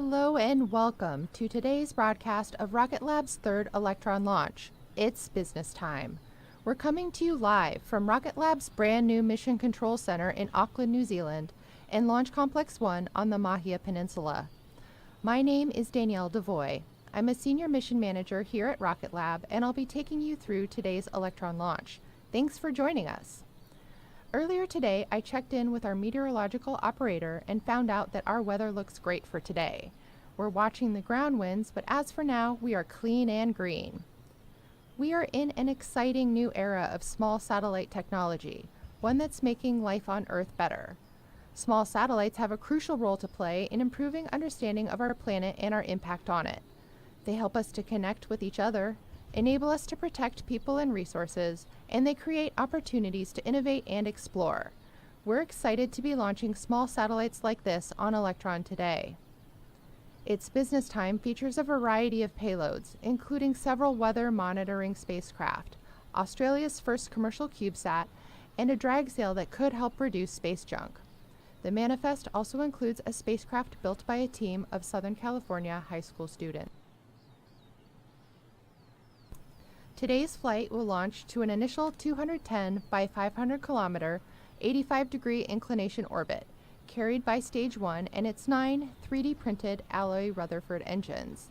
Hello and welcome to today's broadcast of Rocket Lab's third Electron launch. It's business time. We're coming to you live from Rocket Lab's brand new Mission Control Center in Auckland, New Zealand, and Launch Complex 1 on the Mahia Peninsula. My name is Danielle Devoy. I'm a Senior Mission Manager here at Rocket Lab, and I'll be taking you through today's Electron launch. Thanks for joining us. Earlier today, I checked in with our meteorological operator and found out that our weather looks great for today. We're watching the ground winds, but as for now, we are clean and green. We are in an exciting new era of small satellite technology, one that's making life on Earth better. Small satellites have a crucial role to play in improving understanding of our planet and our impact on it. They help us to connect with each other, enable us to protect people and resources, and they create opportunities to innovate and explore. We're excited to be launching small satellites like this on Electron today. Its business time features a variety of payloads, including several weather monitoring spacecraft, Australia's first commercial CubeSat, and a drag sail that could help reduce space junk. The manifest also includes a spacecraft built by a team of Southern California high school students. Today's flight will launch to an initial 210 by 500 kilometer, 85-degree inclination orbit, carried by Stage 1 and its 9 3D printed alloy Rutherford engines.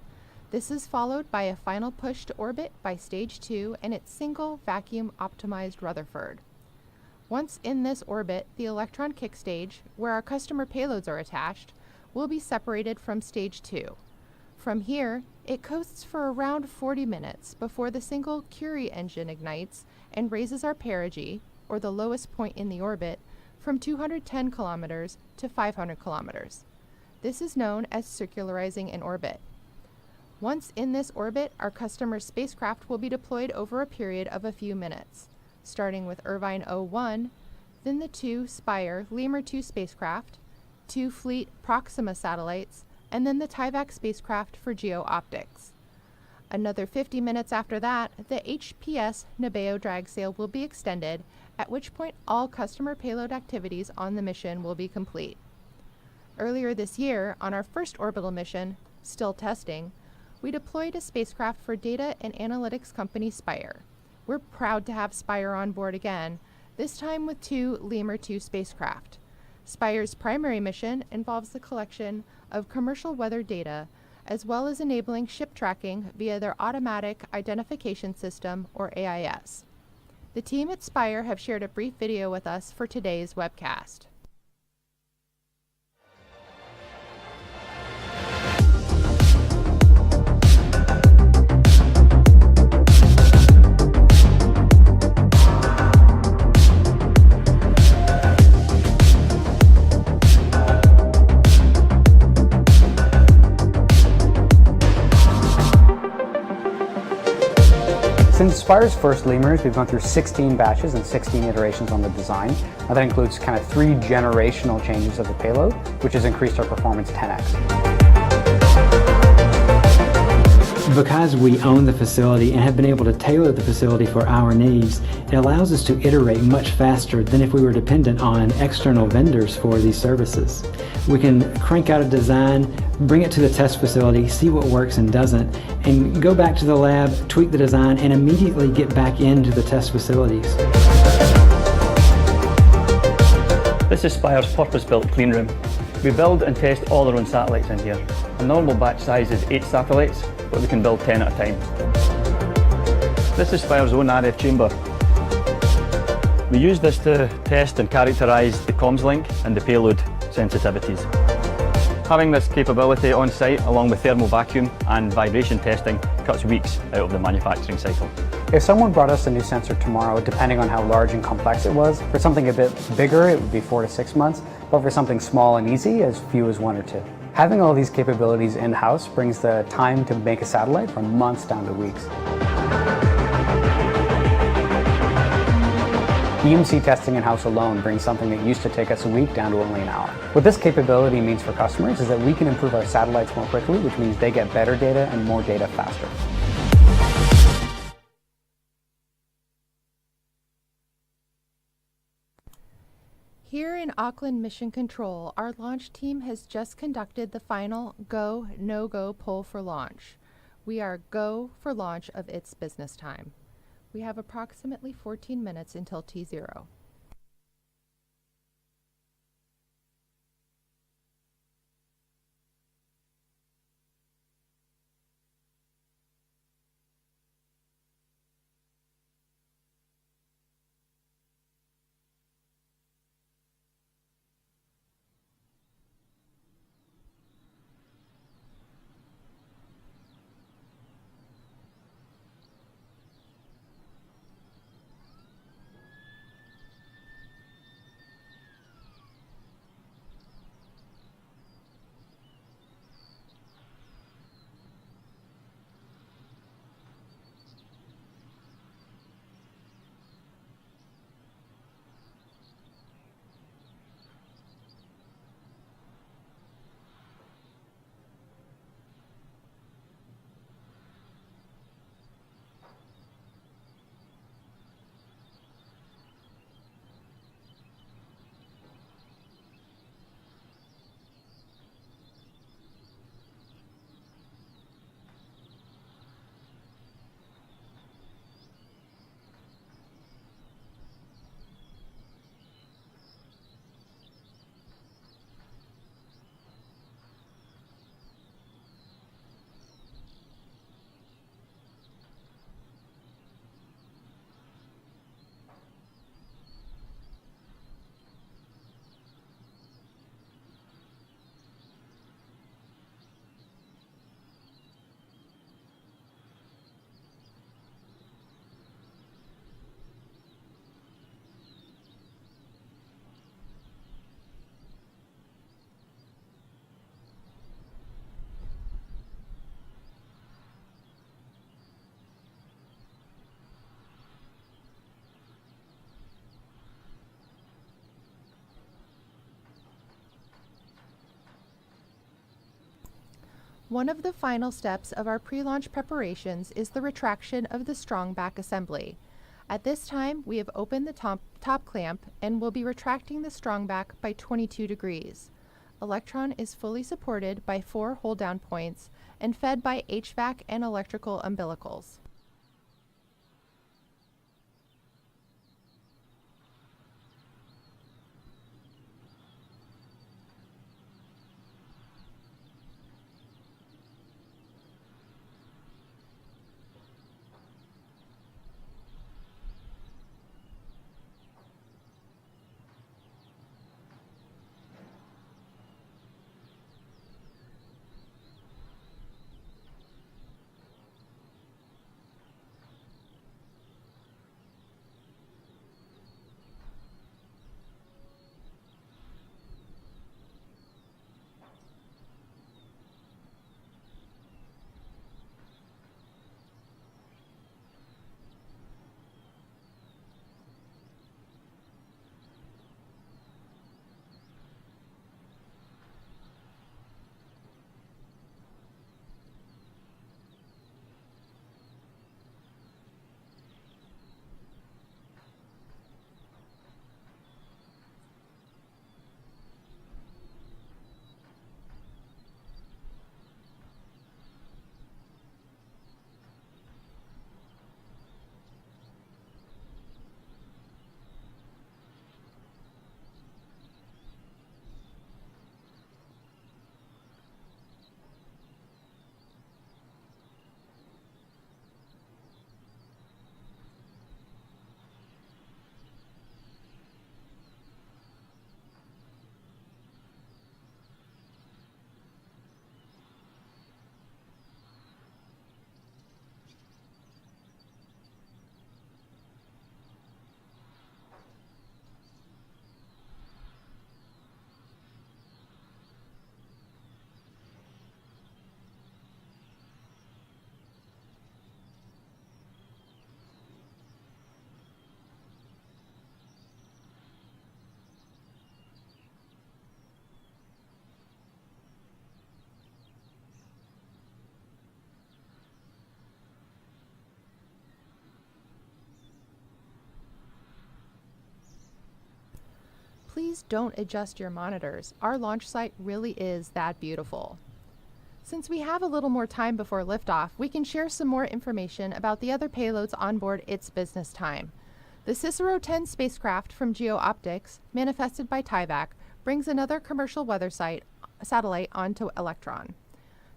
This is followed by a final push to orbit by Stage 2 and its single vacuum optimized Rutherford. Once in this orbit, the Electron kick stage, where our customer payloads are attached, will be separated from Stage 2. From here, it coasts for around 40 minutes before the single Curie engine ignites and raises our perigee, or the lowest point in the orbit, from 210 kilometers to 500 kilometers. This is known as circularizing in orbit. Once in this orbit, our customer's spacecraft will be deployed over a period of a few minutes, starting with Irvine 01, then the two Spire Lemur 2 spacecraft, 2 Fleet Proxima satellites, and then the Tyvak spacecraft for geo-optics. Another 50 minutes after that, the HPS Nabeo drag sail will be extended, at which point all customer payload activities on the mission will be complete. Earlier this year, on our first orbital mission, still testing, we deployed a spacecraft for data and analytics company Spire. We're proud to have Spire on board again, this time with 2 Lemur 2 spacecraft. Spire's primary mission involves the collection of commercial weather data, as well as enabling ship tracking via their Automatic Identification System, or AIS. The team at Spire have shared a brief video with us for today's webcast. Since Spire's first lemurs, we've gone through 16 batches and 16 iterations on the design. Now that includes kind of 3 generational changes of the payload, which has increased our performance 10x. Because we own the facility and have been able to tailor the facility for our needs, it allows us to iterate much faster than if we were dependent on external vendors for these services. We can crank out a design, bring it to the test facility, see what works and doesn't, and go back to the lab, tweak the design, and immediately get back into the test facilities. This is Spire's purpose-built cleanroom. We build and test all our own satellites in here. A normal batch size is 8 satellites, but we can build 10 at a time. This is Spire's own RF chamber. We use this to test and characterise the comms link and the payload sensitivities. Having this capability on site, along with thermal vacuum and vibration testing, cuts weeks out of the manufacturing cycle. If someone brought us a new sensor tomorrow, depending on how large and complex it was, for something a bit bigger, it would be 4 to 6 months, but for something small and easy, as few as 1 or 2. Having all these capabilities in-house brings the time to make a satellite from months down to weeks. EMC testing in-house alone brings something that used to take us a week down to only an hour. What this capability means for customers is that we can improve our satellites more quickly, which means they get better data and more data faster. Here in Auckland Mission Control, our launch team has just conducted the final go, no-go poll for launch. We are go for launch of its business time. We have approximately 14 minutes until T0. One of the final steps of our pre-launch preparations is the retraction of the strong back assembly. At this time, we have opened the top clamp and will be retracting the strong back by 22 degrees. Electron is fully supported by 4 hold-down points and fed by HVAC and electrical umbilicals. please don't adjust your monitors. Our launch site really is that beautiful. Since we have a little more time before liftoff, we can share some more information about the other payloads on board its business time. The Cicero 10 spacecraft from GeoOptics, manifested by Tyvak, brings another commercial weather satellite onto Electron.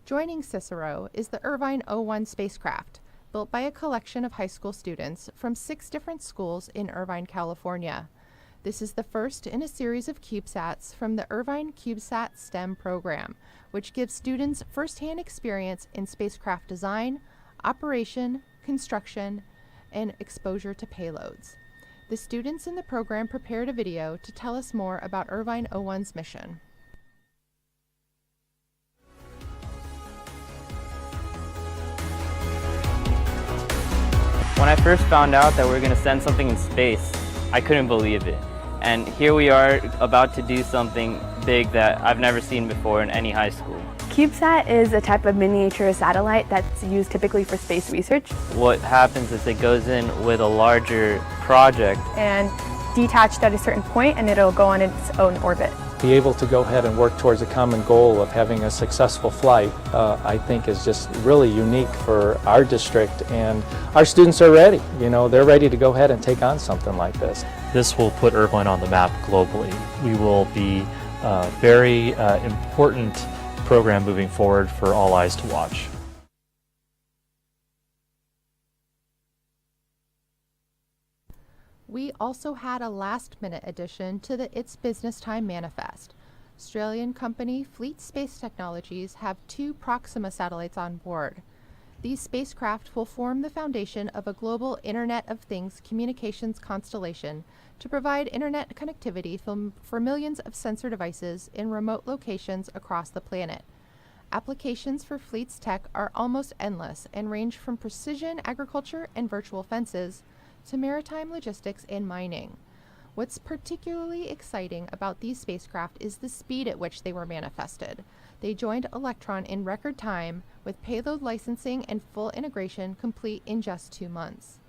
Joining Cicero is the Irvine 01 spacecraft, built by a collection of high school students from 6 different schools in Irvine, California. This is the first in a series of CubeSats from the Irvine CubeSat STEM program, which gives students first-hand experience in spacecraft design, operation, construction, and exposure to payloads. The students in the program prepared a video to tell us more about Irvine 01's mission. When I first found out that we were going to send something in space, I couldn't believe it. And here we are about to do something big that I've never seen before in any high school. CubeSat is a type of miniature satellite that's used typically for space research. What happens is it goes in with a larger project And detached at a certain point, and it'll go on its own orbit. Be able to go ahead and work towards a common goal of having a successful flight, I think is just really unique for our district, and our students are ready. You know, they're ready to go ahead and take on something like this. This will put Irvine on the map globally. We will be a very important program moving forward for all eyes to watch. We also had a last-minute addition to the It's Business Time manifest. Australian company Fleet Space Technologies have 2 Proxima satellites on board. These spacecraft will form the foundation of a global Internet of Things communications constellation to provide internet connectivity for millions of sensor devices in remote locations across the planet. Applications for Fleet's tech are almost endless and range from precision agriculture and virtual fences to maritime logistics and mining. What's particularly exciting about these spacecraft is the speed at which they were manifested. They joined Electron in record time, with payload licensing and full integration complete in just 2 months.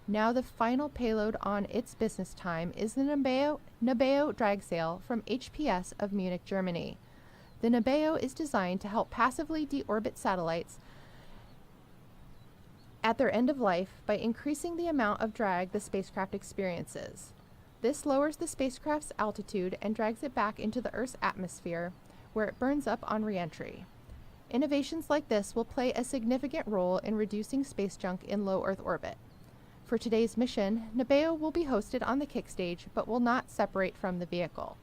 Now the final payload on Its Business Time is the Nabeo drag sail from HPS of Munich, Germany. The Nabeo is designed to help passively deorbit satellites at their end of life by increasing the amount of drag the spacecraft experiences. This lowers the spacecraft's altitude and drags it back into the Earth's atmosphere, where it burns up on re-entry. Innovations like this will play a significant role in reducing space junk in low Earth orbit. For today's mission, Nabeo will be hosted on the kick stage, but will not separate from the vehicle.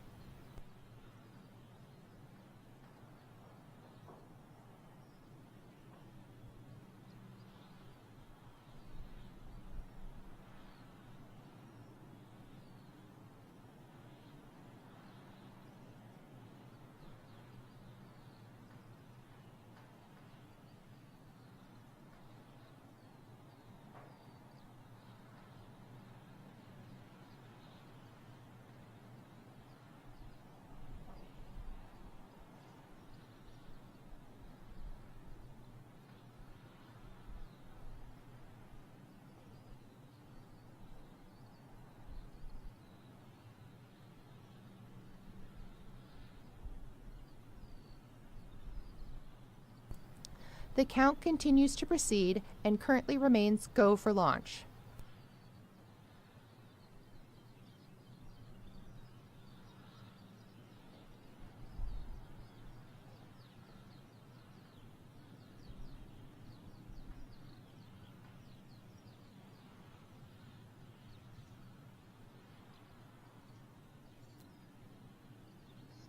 The count continues to proceed and currently remains go for launch.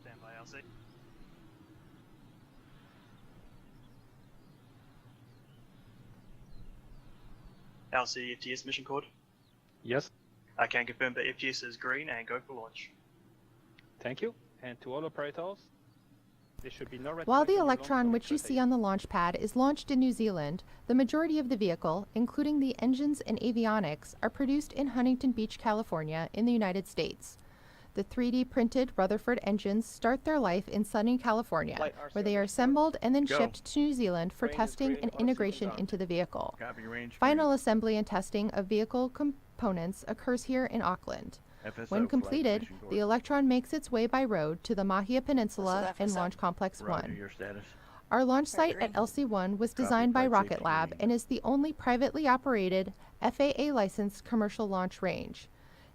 Stand by, LC. LC FTS mission code. Yes, I can confirm that FTS is green and go for launch. thank you. And to all operators, there should be no red While flag the on your Electron, launch which you rotation. see on the launch pad, is launched in New Zealand, the majority of the vehicle, including the engines and avionics, are produced in Huntington Beach, California, in the United States. The 3D printed Rutherford engines start their life in sunny California, where they are assembled and then shipped to New Zealand for testing and integration into the vehicle. Final assembly and testing of vehicle components occurs here in Auckland. FSO When flight completed, mission course. the Electron makes its way by road to the Mahia Peninsula and Launch Complex Roger, 1. your status. Our launch site at LC-1 was designed by flight Rocket safety Lab meeting. and is the only privately operated FAA-licensed commercial launch range.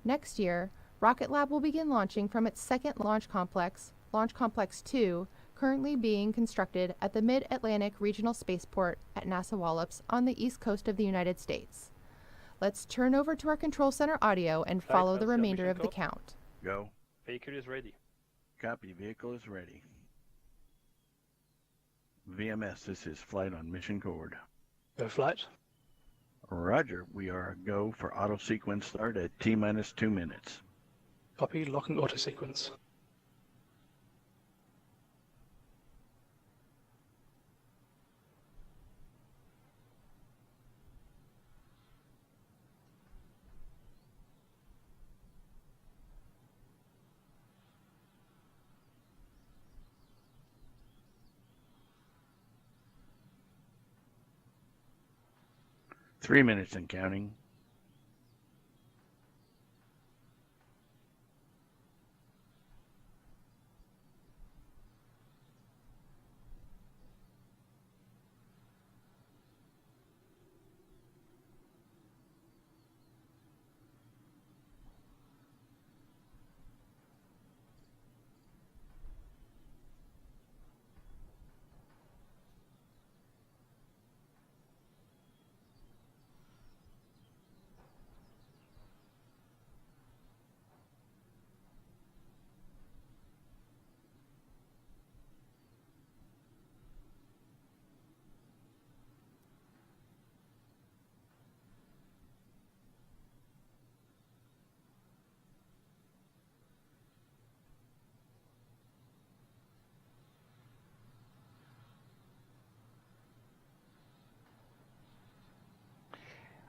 Next year, Rocket Lab will begin launching from its second Launch Complex 2, currently being constructed at the Mid-Atlantic Regional Spaceport at NASA Wallops on the east coast of the United States. Let's turn over to our control center audio and follow the LC on remainder mission of the code. count. Go. Vehicle is ready. Copy. Vehicle is ready. VMS, this is flight on mission cord. Go flight. Roger, we are go for auto sequence start at T-minus 2 minutes. Copy. Locking auto sequence. Three minutes and counting.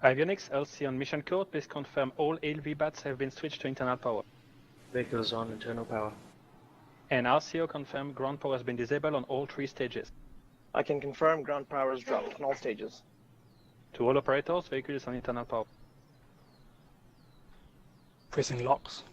Avionics LC on mission code, please confirm all ALV bats have been switched to internal power. Vehicle is on internal power. And RCO confirm ground power has been disabled on all 3 stages. I can confirm ground power is dropped on all stages. To all operators, vehicle is on internal power. Pressing locks.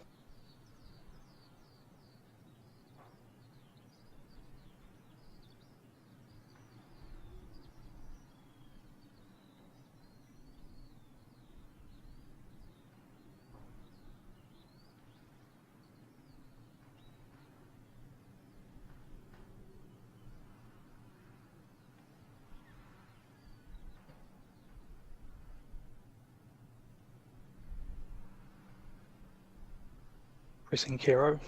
Pressing Kero.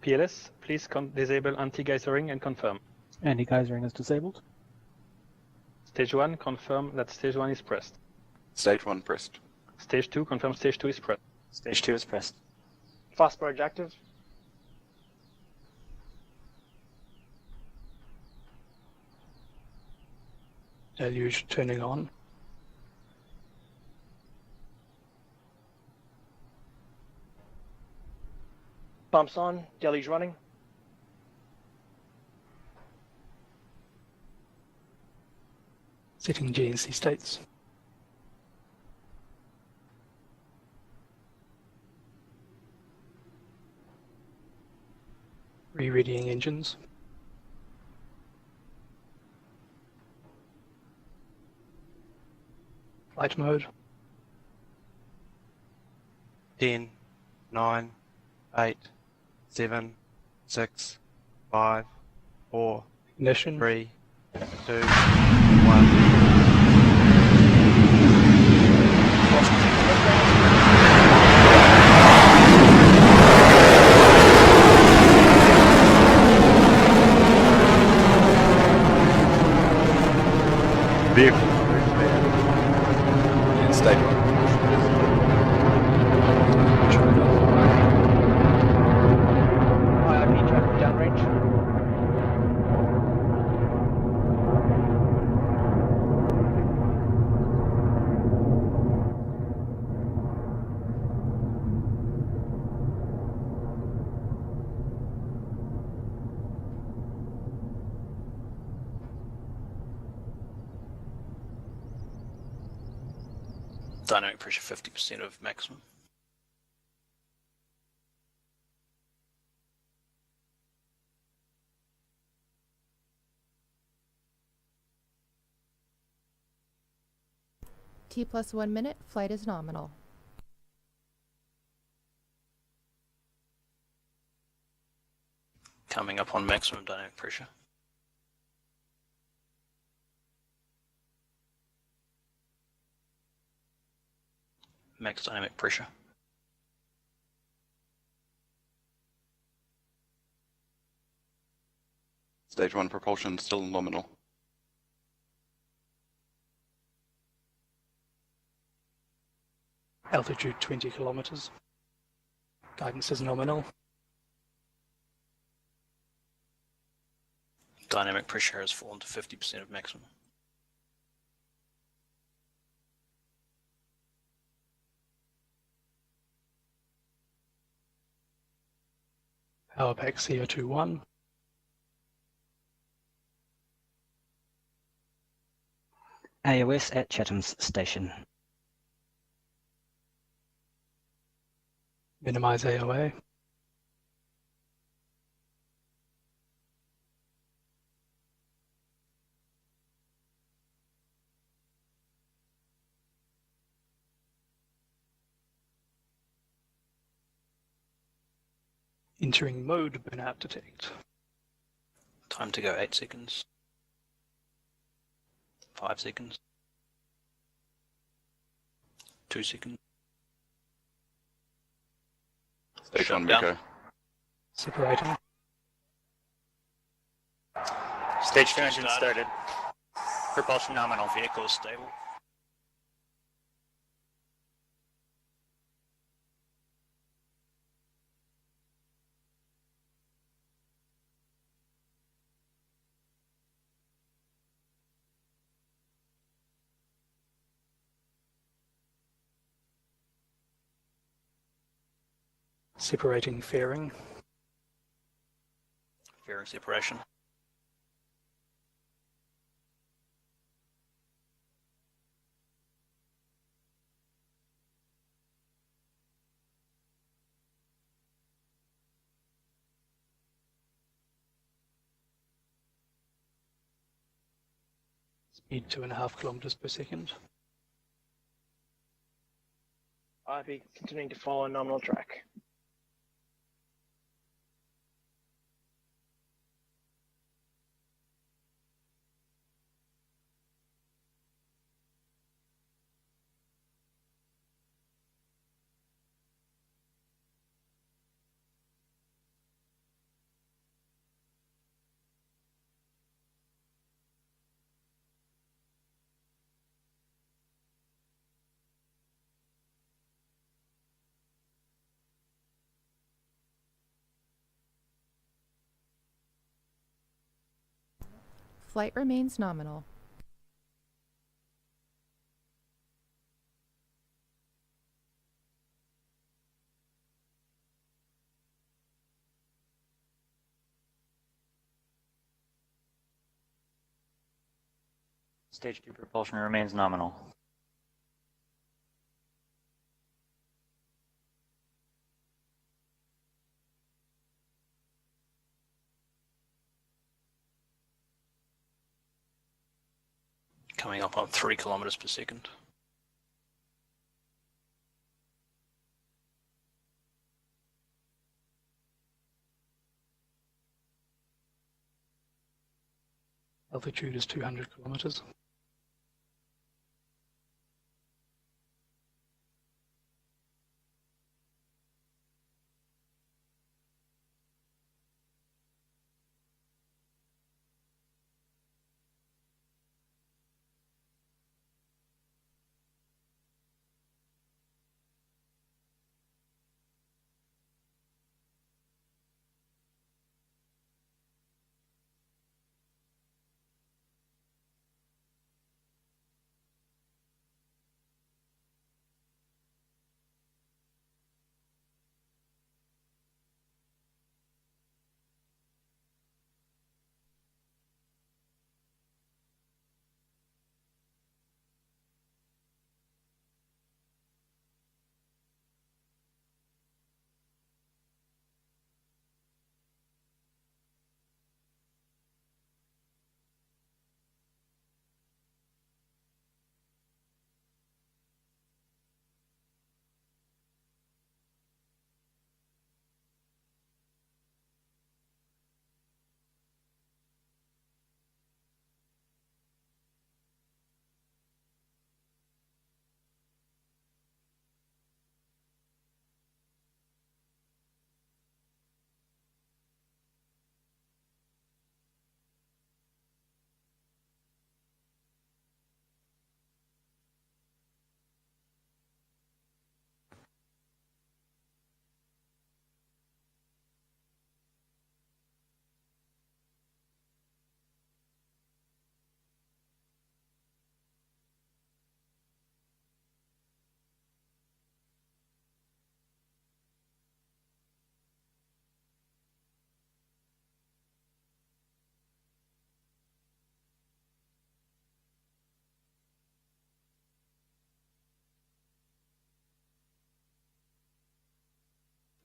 PLS, please disable anti-geysering and confirm. Anti-geysering is disabled. Stage 1, confirm that stage 1 is pressed. Stage 1 pressed. Stage 2, confirm stage 2 is pressed. Stage 2 is pressed. Fast barge active. Deluge turning on. Pumps on. Deluge running. Setting GNC states. Rereading engines. Flight mode. 10, 9, 8, 7, 6, 5, 4, Ignition. 3, 2, 1. Vehicle. And stable. IIP traffic downrange. Dynamic pressure 50% of maximum. T plus 1 minute, flight is nominal. Coming up on maximum dynamic pressure. Max dynamic pressure. Stage 1 propulsion still nominal. Altitude 20 kilometers. Guidance is nominal. Dynamic pressure has fallen to 50% of maximum. Power pack CO2-1. AOS at Chatham's station. Minimize AOA. Entering mode burnout detect. Time to go 8 seconds. 5 seconds. 2 seconds. Stage 1 Shutdown. MECO. Separating. Stage 2 engine started. Propulsion nominal. Vehicle is stable. Separating fairing. Fairing separation. Speed 2.5 kilometers per second. IP continuing to follow a nominal track. Flight remains nominal. Stage 2 propulsion remains nominal. Coming up on 3 kilometers per second. Altitude is 200 kilometers.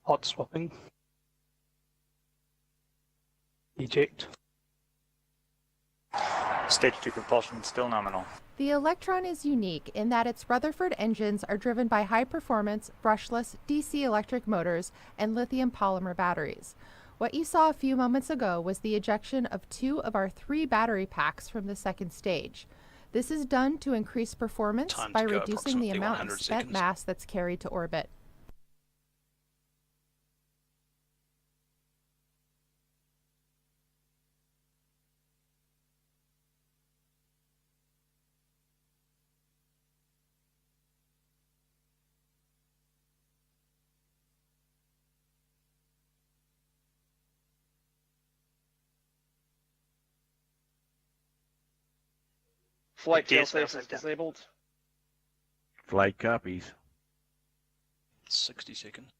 Hot swapping. Eject. Stage 2 propulsion still nominal. The Electron is unique in that its Rutherford engines are driven by high-performance, brushless DC electric motors and lithium polymer batteries. What you saw a few moments ago was the ejection of 2 of our 3 battery packs from the second stage. This is done to increase performance by reducing the amount of spent mass that's carried to orbit. Flight failsafe is disabled. Flight copies. 60 seconds.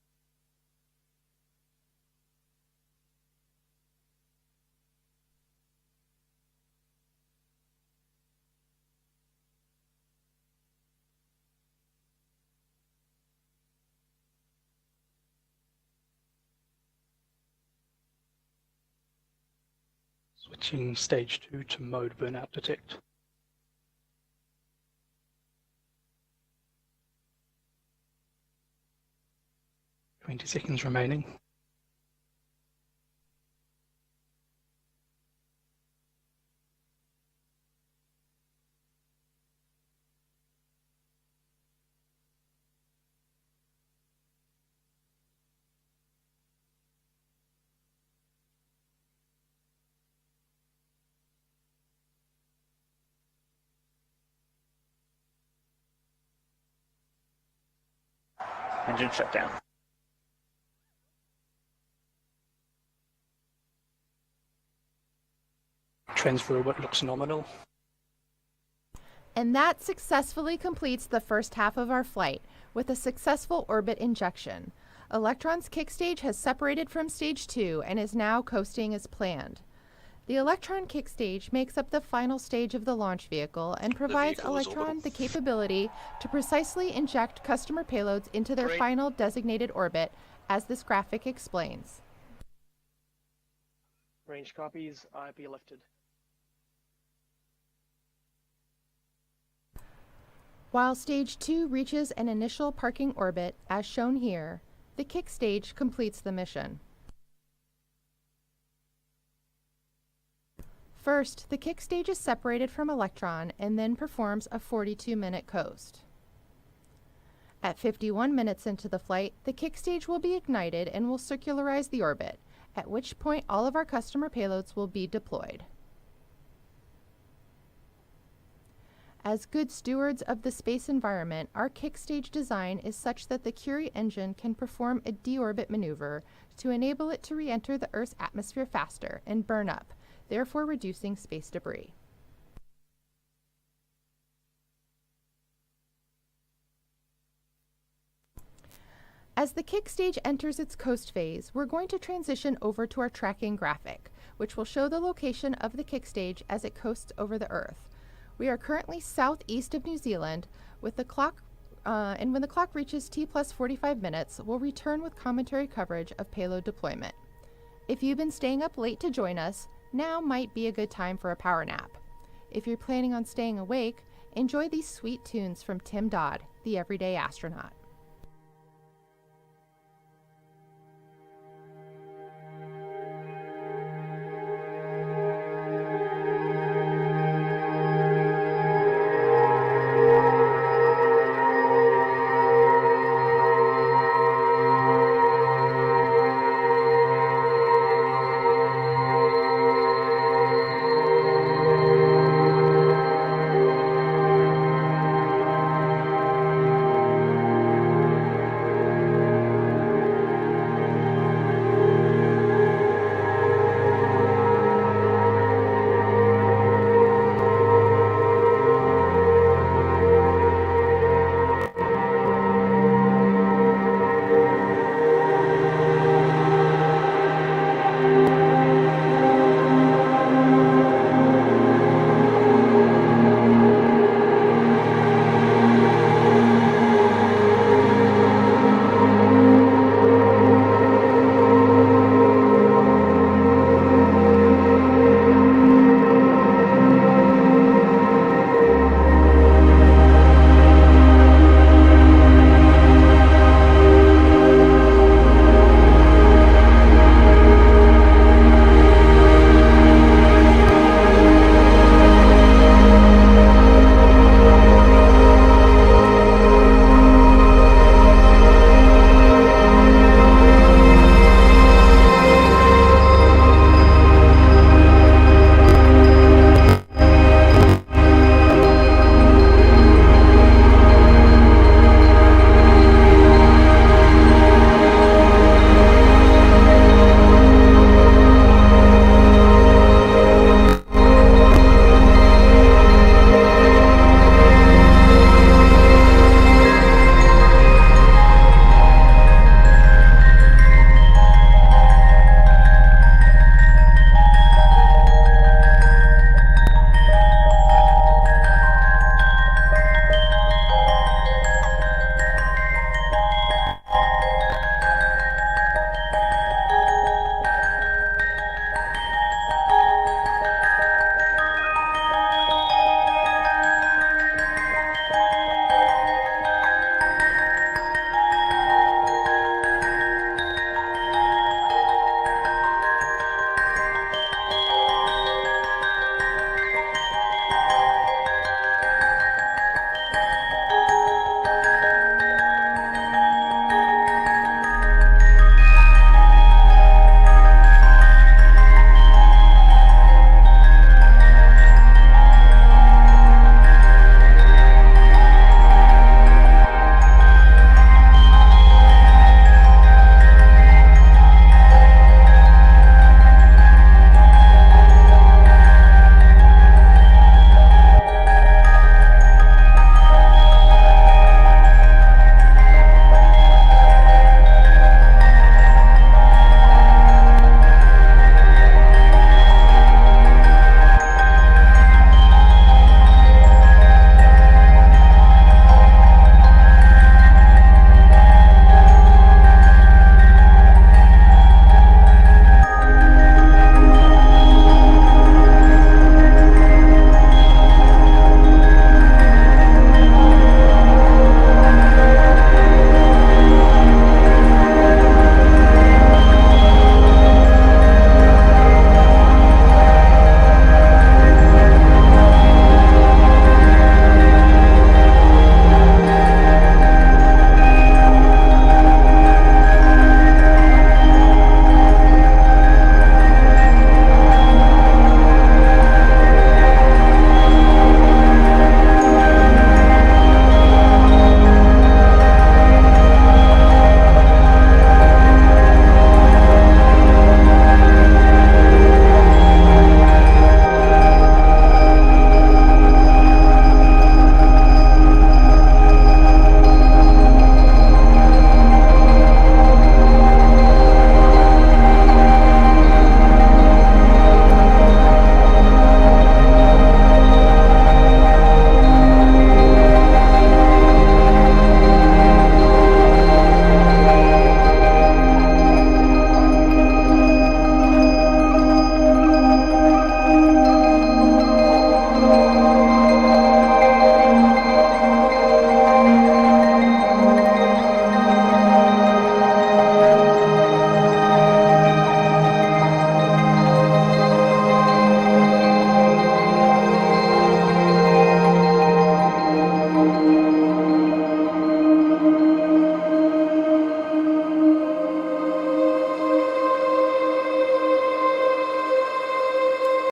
Switching stage 2 to mode burnout detect. Twenty seconds remaining. Engine shut down. Transfer orbit looks nominal. And that successfully completes the first half of our flight with a successful orbit injection. Electron's kick stage has separated from stage 2 and is now coasting as planned. The Electron kick stage makes up the final stage of the launch vehicle and provides Electron the capability to precisely inject customer payloads into their final designated orbit, as this graphic explains. Range copies, IP lifted. While stage 2 reaches an initial parking orbit, as shown here, the kick stage completes the mission. First, the kick stage is separated from Electron and then performs a 42-minute coast. At 51 minutes into the flight, the kick stage will be ignited and will circularize the orbit, at which point all of our customer payloads will be deployed. As good stewards of the space environment, our kick stage design is such that the Curie engine can perform a deorbit maneuver to enable it to re-enter the Earth's atmosphere faster and burn up, therefore reducing space debris. As the kick stage enters its coast phase, we're going to transition over to our tracking graphic, which will show the location of the kick stage as it coasts over the Earth. We are currently southeast of New Zealand, with the clock, and when the clock reaches T plus 45 minutes, we'll return with commentary coverage of payload deployment. If you've been staying up late to join us, now might be a good time for a power nap. If you're planning on staying awake, enjoy these sweet tunes from Tim Dodd, the Everyday Astronaut.